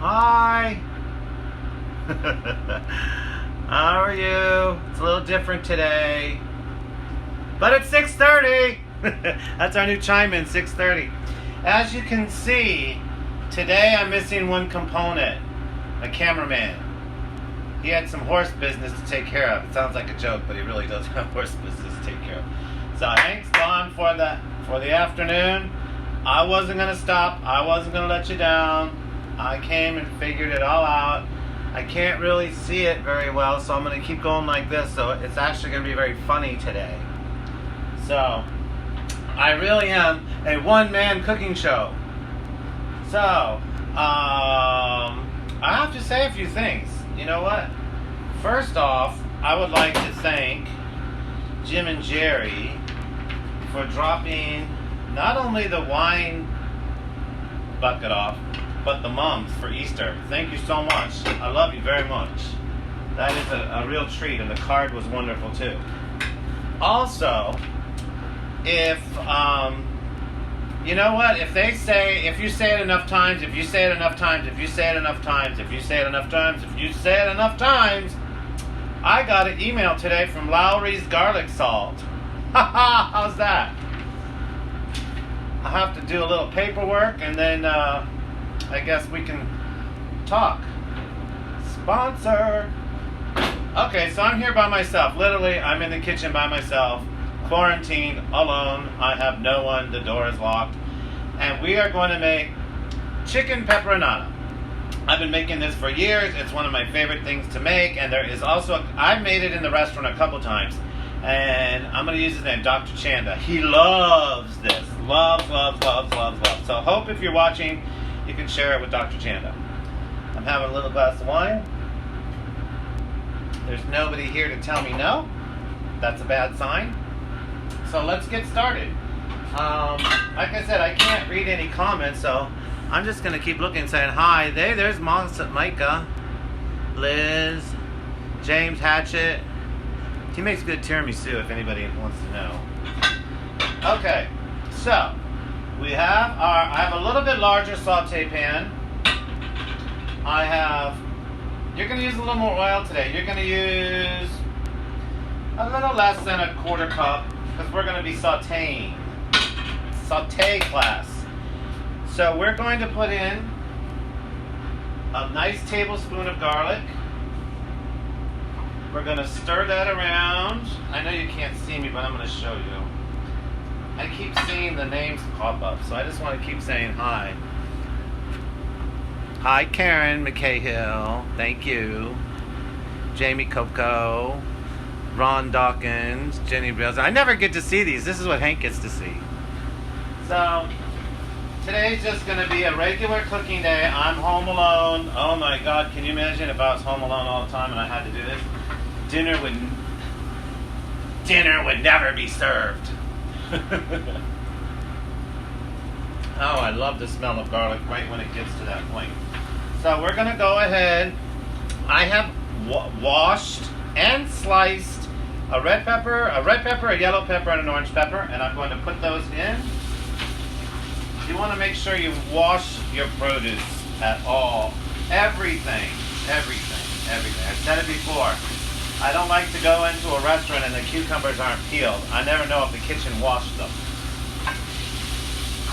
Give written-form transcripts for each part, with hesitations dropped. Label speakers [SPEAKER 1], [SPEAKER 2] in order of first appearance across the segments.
[SPEAKER 1] Hi. How are you? It's a little different today. But it's 6:30. That's our new chime in, 6:30. As you can see, today I'm missing one component. My cameraman. He had some horse business to take care of. It sounds like a joke, but he really does have horse business to take care of. So Hank's gone for the afternoon. I wasn't going to stop. I wasn't going to let you down. I came and figured it all out. I can't really see it very well, so I'm going to keep going like this. So it's actually going to be very funny today. So I really am a one-man cooking show. So I have to say a few things. You know what? First off, I would like to thank Jim and Jerry for dropping not only the wine bucket off, but the mums for Easter. Thank you so much. I love you very much. That is a real treat, and the card was wonderful too. Also, if you know what, if you say it enough times, if you say it enough times, if you say it enough times, if you say it enough times, if you say it enough times, I got an email today from Lawry's Garlic Salt. Haha, how's that? I have to do a little paperwork, and then I guess we can talk. Sponsor. Okay, so I'm here by myself. Literally, I'm in the kitchen by myself, quarantined, alone. I have no one. The door is locked. And we are going to make chicken pepperonata. I've been making this for years. It's one of my favorite things to make. And there is also, I've made it in the restaurant a couple times. And I'm going to use his name, Dr. Chanda. He loves this. Loves. So I hope if you're watching, you can share it with Dr. Chanda. I'm having a little glass of wine. There's nobody here to tell me no. That's a bad sign. So let's get started. Like I said, I can't read any comments, so I'm just going to keep looking and saying hi. There's Micah, Liz, James Hatchett. He makes good tiramisu if anybody wants to know. Okay, so I have a little bit larger saute pan. You're going to use a little more oil today. You're going to use a little less than a quarter cup because we're going to be sauteing. Saute class. So we're going to put in a nice tablespoon of garlic. We're going to stir that around. I know you can't see me, but I'm going to show you. I keep seeing the names pop up, so I just want to keep saying hi. Hi, Karen McCahill. Thank you. Jamie Coco. Ron Dawkins. Jenny Brills. I never get to see these. This is what Hank gets to see. So, today's just going to be a regular cooking day. I'm home alone. Oh my God, can you imagine if I was home alone all the time and I had to do this? Dinner would never be served. Oh, I love the smell of garlic right when it gets to that point. So we're going to go ahead. I have washed and sliced a red pepper, a yellow pepper, and an orange pepper, and I'm going to put those in. You want to make sure you wash your produce at all. Everything. I've said it before. I don't like to go into a restaurant and the cucumbers aren't peeled. I never know if the kitchen washed them.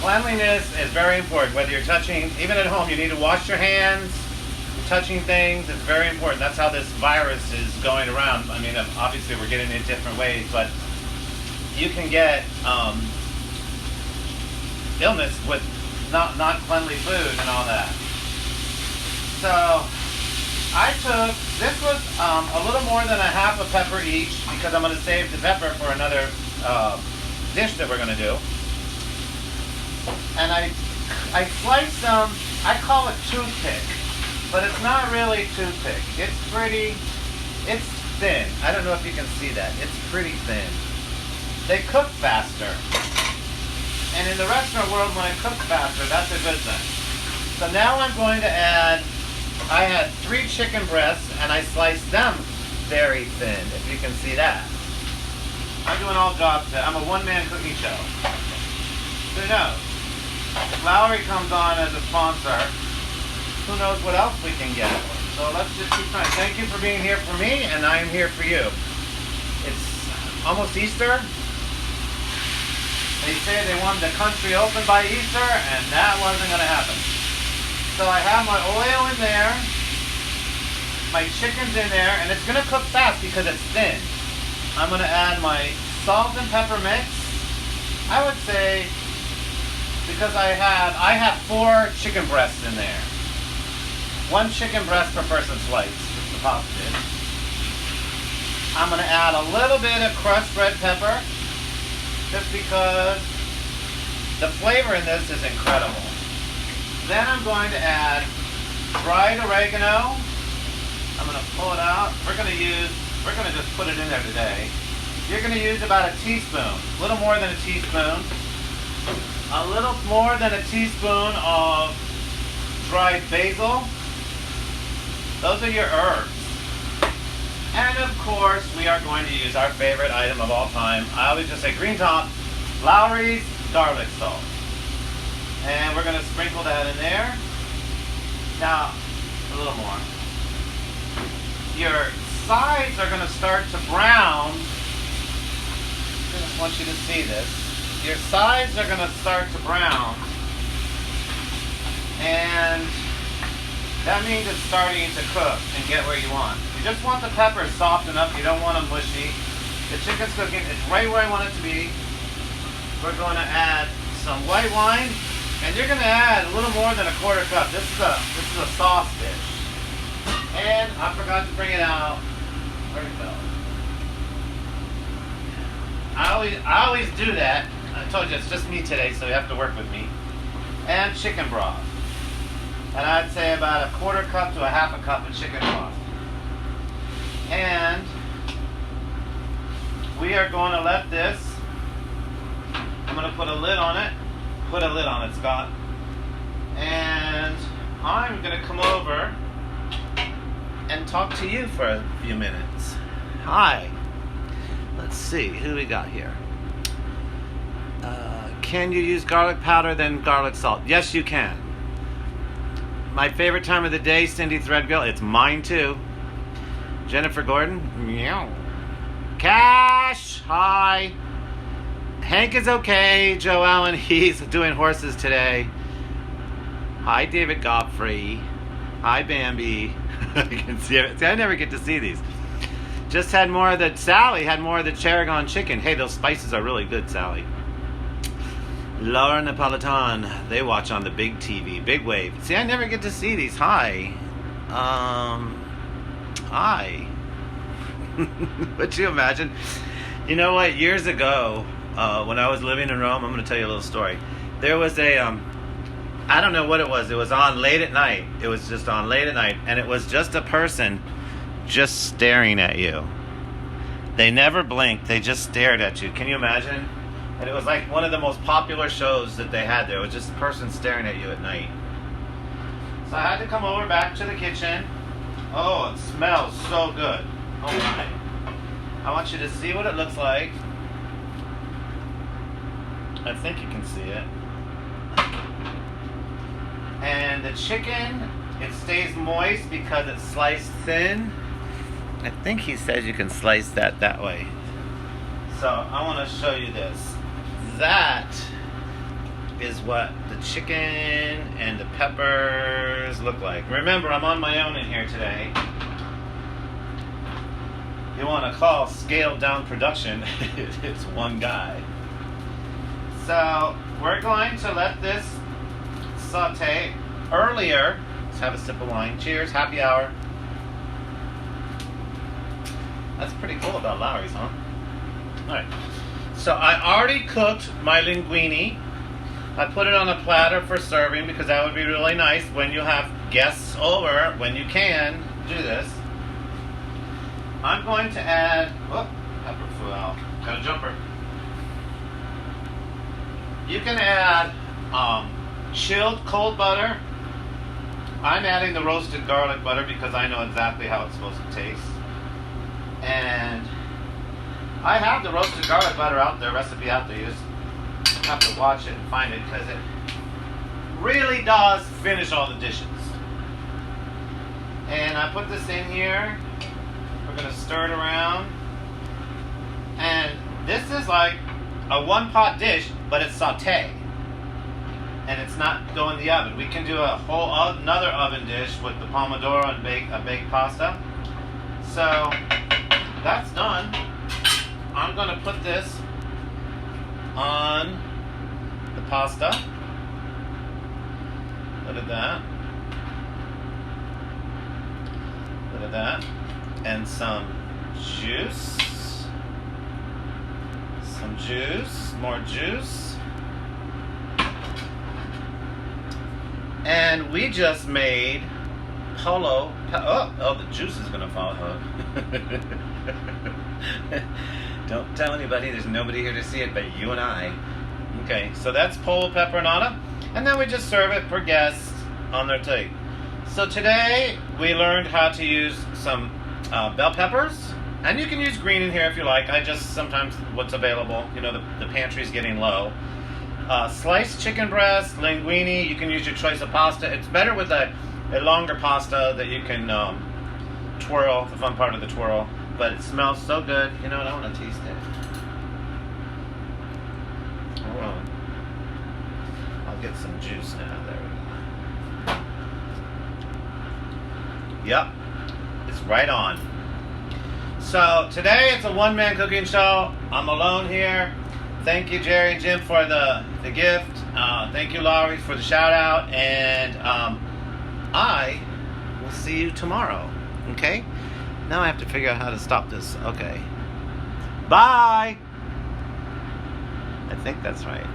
[SPEAKER 1] Cleanliness is very important. Whether you're touching, even at home, you need to wash your hands. You're touching things, it's very important. That's how this virus is going around. I mean, obviously we're getting it in different ways, but you can get illness with not cleanly food and all that. So this was a little more than a half a pepper each because I'm going to save the pepper for another dish that we're going to do. And I sliced them, I call it toothpick, but it's not really toothpick. It's thin. I don't know if you can see that. It's pretty thin. They cook faster. And in the restaurant world, when it cooks faster, that's a good thing. So now I'm going to add, I had 3 chicken breasts, and I sliced them very thin, if you can see that. I'm doing all jobs today. I'm a one-man cooking show. Who knows? Lowry comes on as a sponsor. who knows what else we can get. So let's just keep trying. Thank you for being here for me, and I am here for you. It's almost Easter. They say they wanted the country open by Easter, and that wasn't going to happen. So I have my oil in there, my chicken's in there, and it's going to cook fast because it's thin. I'm going to add my salt and pepper mix. I would say, because I have 4 chicken breasts in there. 1 chicken breast per person slice, just the pasta dish. I'm going to add a little bit of crushed red pepper, just because the flavor in this is incredible. Then I'm going to add dried oregano. I'm going to pull it out. We're going to just put it in there today. You're going to use about a teaspoon, a little more than a teaspoon. A little more than a teaspoon of dried basil. Those are your herbs. And of course, we are going to use our favorite item of all time. I always just say green top, Lawry's garlic salt. And we're going to sprinkle that in there. Now, a little more. Your sides are going to start to brown. I just want you to see this. Your sides are going to start to brown. And that means it's starting to cook and get where you want. You just want the peppers soft enough. You don't want them mushy. The chicken's cooking. It's right where I want it to be. We're going to add some white wine. And you're going to add a little more than a 1/4 cup. This is a sauce dish. And I forgot to bring it out. Where'd it go? I always do that. I told you it's just me today, so you have to work with me. And chicken broth. And I'd say about a 1/4 cup to a 1/2 cup of chicken broth. And we are going to let this, I'm going to put a lid on it. Put a lid on it, Scott. And I'm going to come over and talk to you for a few minutes. Hi. Let's see, who we got here? Can you use garlic powder than garlic salt? Yes, you can. My favorite time of the day, Cindy Threadgill. It's mine too. Jennifer Gordon. Meow. Cash. Hi. Hank is okay. Joe Allen, he's doing horses today. Hi, David Godfrey. Hi, Bambi. You can see it. See, I never get to see these. Just had more of the, Sally had more of the Tarragon chicken. Hey, those spices are really good, Sally. Laura Napolitan, they watch on the big TV, big wave. See, I never get to see these. Hi. Hi. Would you imagine? You know what? Years ago, when I was living in Rome, I'm going to tell you a little story. There was a, I don't know what it was. It was on late at night. It was just on late at night. And it was just a person just staring at you. They never blinked. They just stared at you. Can you imagine? And it was like one of the most popular shows that they had there. It was just a person staring at you at night. So I had to come over back to the kitchen. Oh, it smells so good. Oh my. I want you to see what it looks like. I think you can see it. And the chicken, it stays moist because it's sliced thin. I think he says you can slice that way. So I want to show you this. That is what the chicken and the peppers look like. Remember, I'm on my own in here today. You want to call scaled down production, it's one guy. So we're going to let this saute earlier. Let's have a sip of wine. Cheers, happy hour. That's pretty cool about Lawry's, huh? Alright. So I already cooked my linguine. I put it on a platter for serving because that would be really nice when you have guests over, when you can do this. I'm going to add, oh, pepper flew out. Got a jumper. You can add chilled cold butter. I'm adding the roasted garlic butter because I know exactly how it's supposed to taste. And I have the roasted garlic butter out there, recipe out there. You just have to watch it and find it because it really does finish all the dishes. And I put this in here. We're gonna stir it around. And this is like a one-pot dish, but it's sauté. And it's not going in the oven. We can do another oven dish with the pomodoro and baked pasta. So that's done. I'm gonna put this on the pasta. Look at that. Look at that. And some juice. Some juice. More juice. And we just made the juice is gonna fall out. Don't tell anybody, there's nobody here to see it but you and I. Okay, so that's pollo pepperonata. And then we just serve it for guests on their plate. So today we learned how to use some bell peppers. And you can use green in here if you like. I just sometimes what's available. You know, the pantry's getting low. Sliced chicken breast, linguine. You can use your choice of pasta. It's better with a longer pasta that you can twirl, the fun part of the twirl. But it smells so good. You know what? I want to taste it. Hold on. I'll get some juice now. There we go. Yep. It's right on. So today it's a one-man cooking show. I'm alone here. Thank you, Jerry and Jim, for the gift. Thank you, Laurie, for the shout-out. And I will see you tomorrow. Okay? Now I have to figure out how to stop this. Okay. Bye! I think that's right.